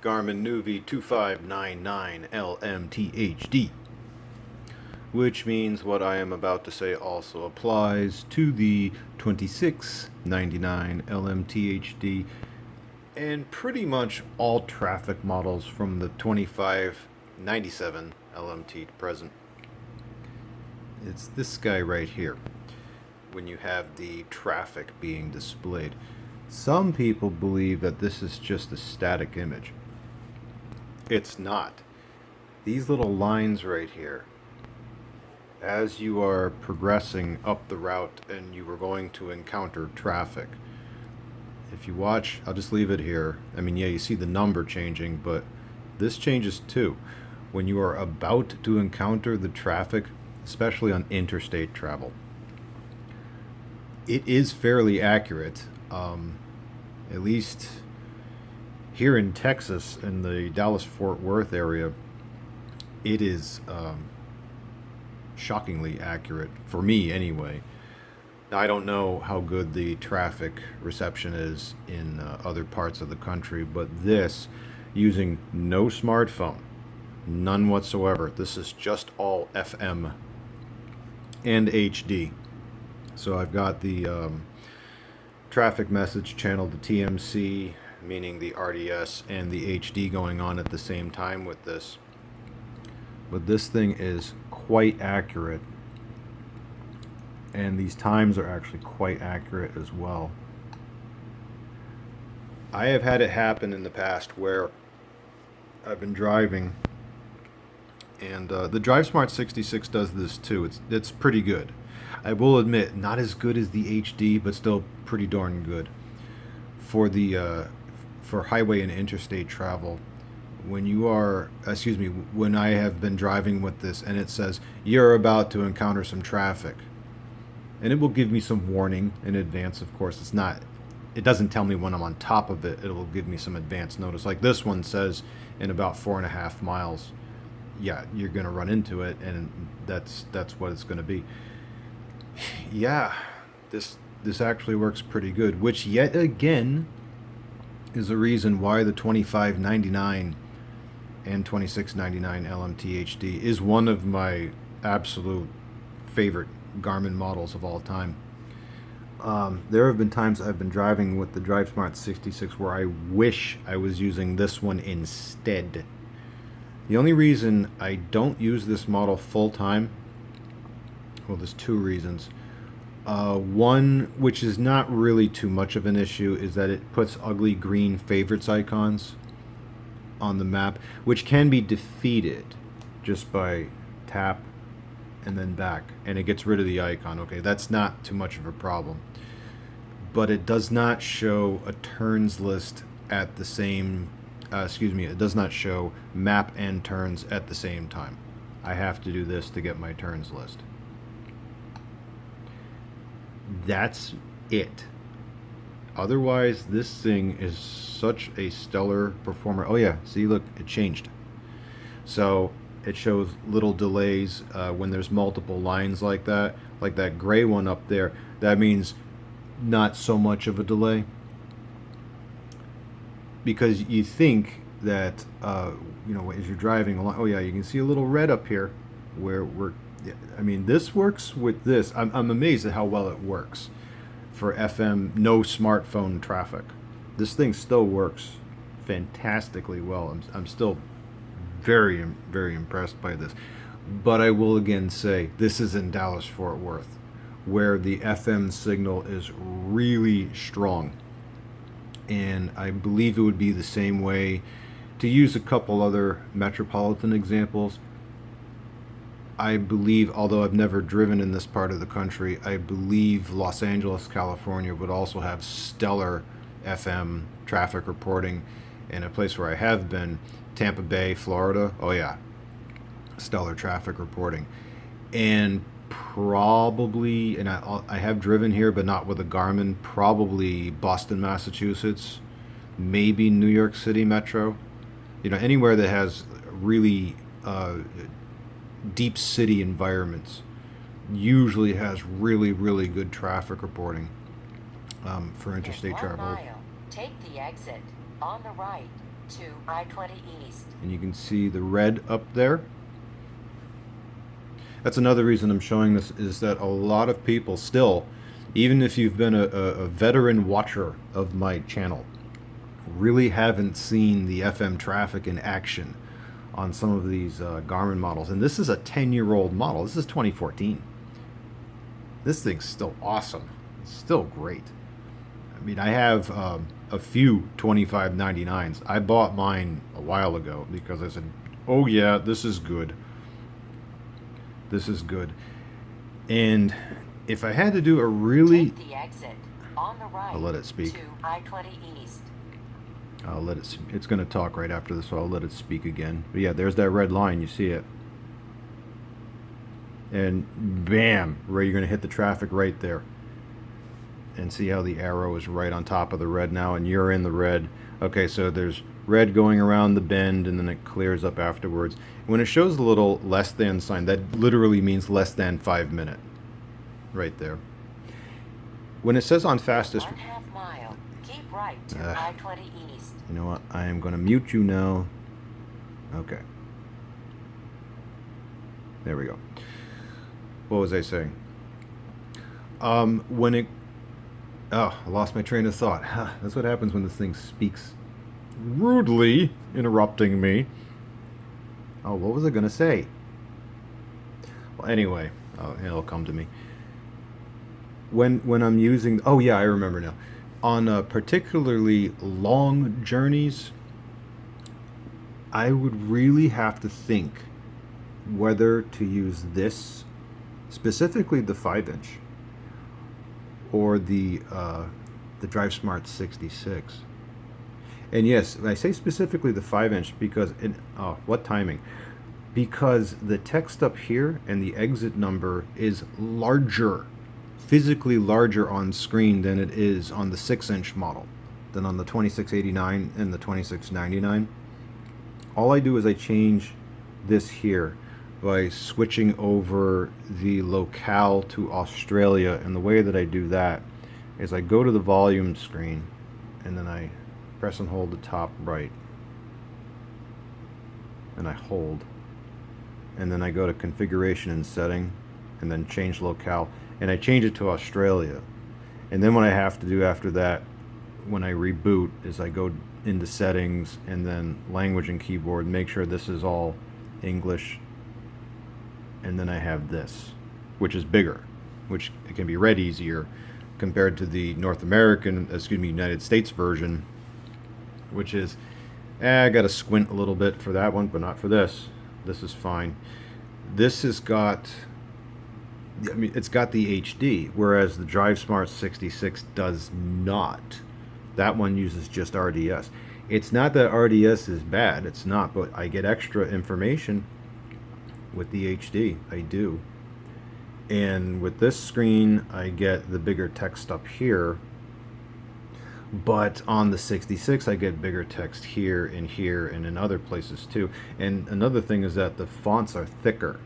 Garmin nuvi 2599 LMTHD, which means what I am about to say also applies to the 2699 LMTHD and pretty much all traffic models from the 2597 LMT to present. It's this guy right here when you have the traffic being displayed. Some people believe that this is just a static image. It's not. These little lines right here, as you are progressing up the route and you are going to encounter traffic, if you watch, I'll just leave it here. I mean, yeah, you see the number changing, but this changes too. When you are about to encounter the traffic, especially on interstate travel, it is fairly accurate. At least here in Texas, in the Dallas-Fort Worth area, it is shockingly accurate, for me anyway. Now, I don't know how good the traffic reception is in other parts of the country, but this, using no smartphone, none whatsoever, this is just all FM and HD. So I've got the traffic message channel, the TMC, meaning the RDS, and the HD going on at the same time with this. But this thing is quite accurate, and these times are actually quite accurate as well. I have had it happen in the past where I've been driving, and the DriveSmart 66 does this too. It's pretty good. I will admit, not as good as the HD, but still pretty darn good for the for highway and interstate travel. When you are, when I have been driving with this and it says you're about to encounter some traffic, and it will give me some warning in advance. Of course, it doesn't tell me when I'm on top of it. It will give me some advance notice. Like this one says, in about 4.5 miles, yeah, you're gonna run into it, and that's what it's gonna be. Yeah, this actually works pretty good, which yet again is a reason why the 2599 and 2699 LMTHD is one of my absolute favorite Garmin models of all time. There have been times I've been driving with the DriveSmart 66 where I wish I was using this one instead. The only reason I don't use this model full time, well, there's two reasons. One, which is not really too much of an issue, is that it puts ugly green favorites icons on the map, which can be defeated just by tap and then back, and it gets rid of the icon. Okay, that's not too much of a problem. But it does not show a turns list at the same, it does not show map and turns at the same time. I have to do this to get my turns list. That's it. Otherwise, this thing is such a stellar performer. Oh yeah, see, look, it changed. So it shows little delays when there's multiple lines like that gray one up there. That means not so much of a delay, because you think that as you're driving along, oh yeah, you can see a little red up here where this works with this. I'm amazed at how well it works for FM, no smartphone traffic. This thing still works fantastically well. I'm still very, very impressed by this. But I will again say, this is in Dallas-Fort Worth, where the FM signal is really strong. And I believe it would be the same way, to use a couple other metropolitan examples. I believe, although I've never driven in this part of the country, I believe Los Angeles, California would also have stellar FM traffic reporting. And a place where I have been, Tampa Bay, Florida, oh yeah, stellar traffic reporting. And probably, and I have driven here, but not with a Garmin, probably Boston, Massachusetts, maybe New York City Metro. Anywhere that has really deep city environments usually has really, really good traffic reporting for interstate travel. Take the exit on the right. to I-20 East. And you can see the red up there. That's another reason I'm showing this, is that a lot of people still, even if you've been a veteran watcher of my channel, really haven't seen the FM traffic in action on some of these Garmin models. And this is a 10-year-old model. This is 2014. This thing's still awesome. It's still great. I mean, I have a few 2599s. I bought mine a while ago because I said, oh yeah, this is good. This is good. And if I had to do a really... Take the exit on the right. I'll let it speak. To I-20 East. I'll let it... It's going to talk right after this, so I'll let it speak again. But yeah, there's that red line. You see it. And bam, right, you're going to hit the traffic right there. And see how the arrow is right on top of the red now, and you're in the red. Okay, so there's red going around the bend, and then it clears up afterwards. When it shows the little less than sign, that literally means less than 5 minute. Right there. When it says on fastest... 1/2 mile. Keep right to I-20 East. You know what? I am going to mute you now. Okay. There we go. What was I saying? When it... Oh, I lost my train of thought. That's what happens when this thing speaks rudely, interrupting me. Oh, what was I going to say? Well, anyway, it'll come to me. When I'm using... Oh, yeah, I remember now. On particularly long journeys, I would really have to think whether to use this, specifically the 5-inch, or the DriveSmart 66. And yes, I say specifically the 5-inch because what timing? Because the text up here and the exit number is larger, physically larger on screen than it is on the 6-inch model, than on the 2689 and the 2699. All I do is I change this here by switching over the locale to Australia, and the way that I do that is I go to the volume screen and then I press and hold the top right, and I hold, and then I go to configuration and setting and then change locale, and I change it to Australia. And then what I have to do after that when I reboot is I go into settings and then language and keyboard, make sure this is all English, and then I have this, which is bigger, which it can be read easier compared to the United States version, which is, I gotta squint a little bit for that one, but not for this. This is fine. This has got, it's got the HD, whereas the DriveSmart 66 does not. That one uses just RDS. It's not that RDS is bad, it's not, but I get extra information with the HD, I do. And with this screen, I get the bigger text up here. But on the 66, I get bigger text here and in other places too. And another thing is that the fonts are thicker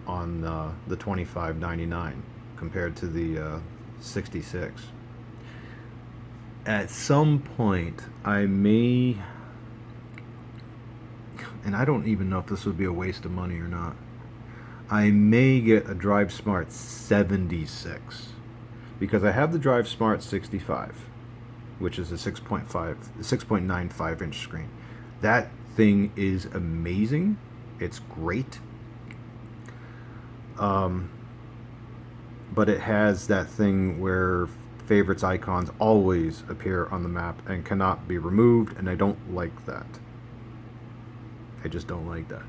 on the 2599 compared to the 66. At some point, I may... And I don't even know if this would be a waste of money or not. I may get a DriveSmart 76 because I have the DriveSmart 65, which is a 6.95 inch screen. That thing is amazing. It's great. But it has that thing where favorites icons always appear on the map and cannot be removed, and I don't like that. I just don't like that.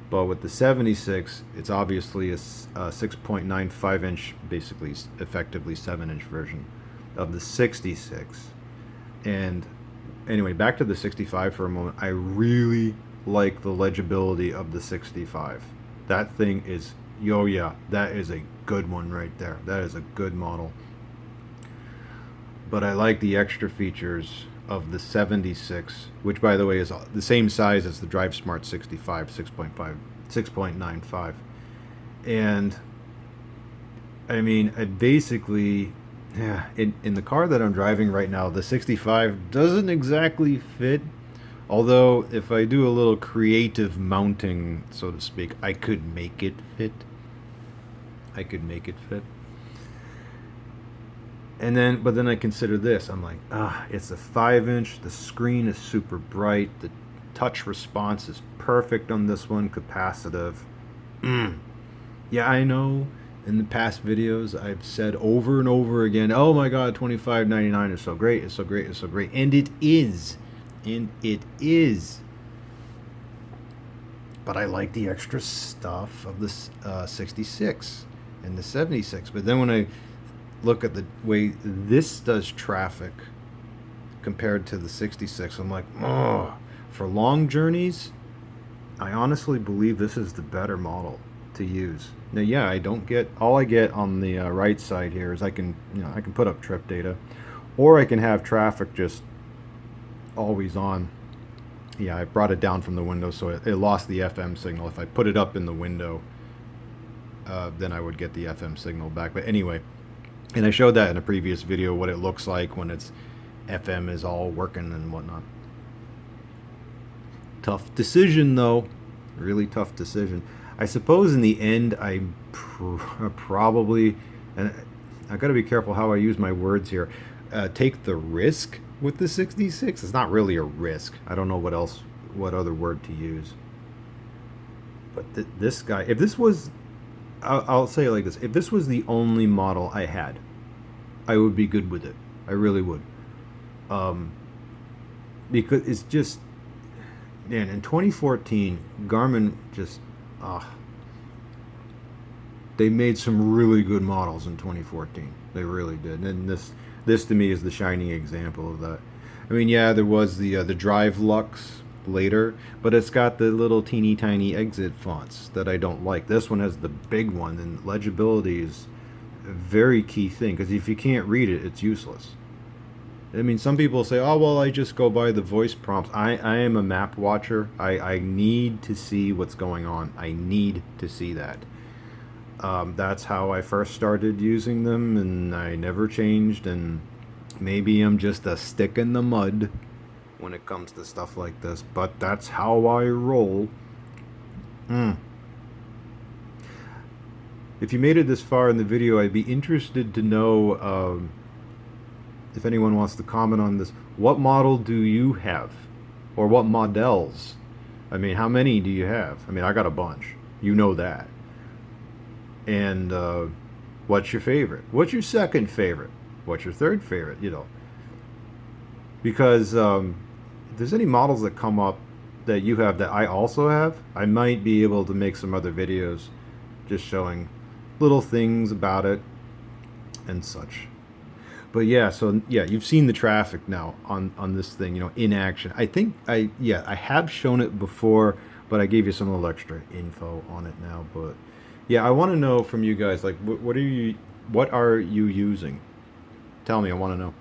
But with the 76, it's obviously a 6.95 inch, basically effectively 7-inch version of the 66. And anyway, back to the 65 for a moment. I really like the legibility of the 65. That thing is, yeah, that is a good one right there. That is a good model. But I like the extra features of the 76, which by the way is the same size as the DriveSmart 65, 6.95. And I mean, I basically, in the car that I'm driving right now, the 65 doesn't exactly fit Although, if I do a little creative mounting, so to speak, I could make it fit. I could make it fit. And then, but then I consider this. I'm like, it's a 5-inch. The screen is super bright. The touch response is perfect on this one. Capacitive. Yeah, I know. In the past videos, I've said over and over again, "Oh my God, $25.99 is so great. It's so great. It's so great," and it is, and it is. But I like the extra stuff of this 66 and the 76. But then when I look at the way this does traffic compared to the 66, I'm like, oh, for long journeys, I honestly believe this is the better model to use. Now, yeah, I don't get, all I get on the right side here is I can put up trip data, or I can have traffic just always on. Yeah, I brought it down from the window, so it lost the FM signal. If I put it up in the window, then I would get the FM signal back. But anyway, and I showed that in a previous video, what it looks like when it's FM is all working and whatnot. Tough decision, though. Really tough decision. I suppose in the end, I probably, and I got to be careful how I use my words here, take the risk with the 66. It's not really a risk. I don't know what other word to use. But this guy, if this was, I'll say it like this, if this was the only model I had, I would be good with it. I really would. Because it's just, man, in 2014, Garmin just, they made some really good models in 2014. They really did. And this to me is the shining example of that. I mean, yeah, there was the Drive Lux later, but it's got the little teeny tiny exit fonts that I don't like. This one has the big one, and legibility is a very key thing, because if you can't read it, it's useless. I mean, some people say, oh, well, I just go by the voice prompts. I am a map watcher. I need to see what's going on. I need to see that. That's how I first started using them, and I never changed, and maybe I'm just a stick in the mud when it comes to stuff like this, but that's how I roll. If you made it this far in the video, I'd be interested to know, if anyone wants to comment on this, what model do you have? Or what models? I mean, how many do you have? I mean, I got a bunch. You know that. And what's your favorite? What's your second favorite? What's your third favorite? You know. Because if there's any models that come up that you have that I also have, I might be able to make some other videos just showing little things about it and such. But yeah, so yeah, you've seen the traffic now on this thing, you know, in action. I think I have shown it before, but I gave you some little extra info on it now. But yeah, I want to know from you guys, like, what are you using? Tell me, I want to know.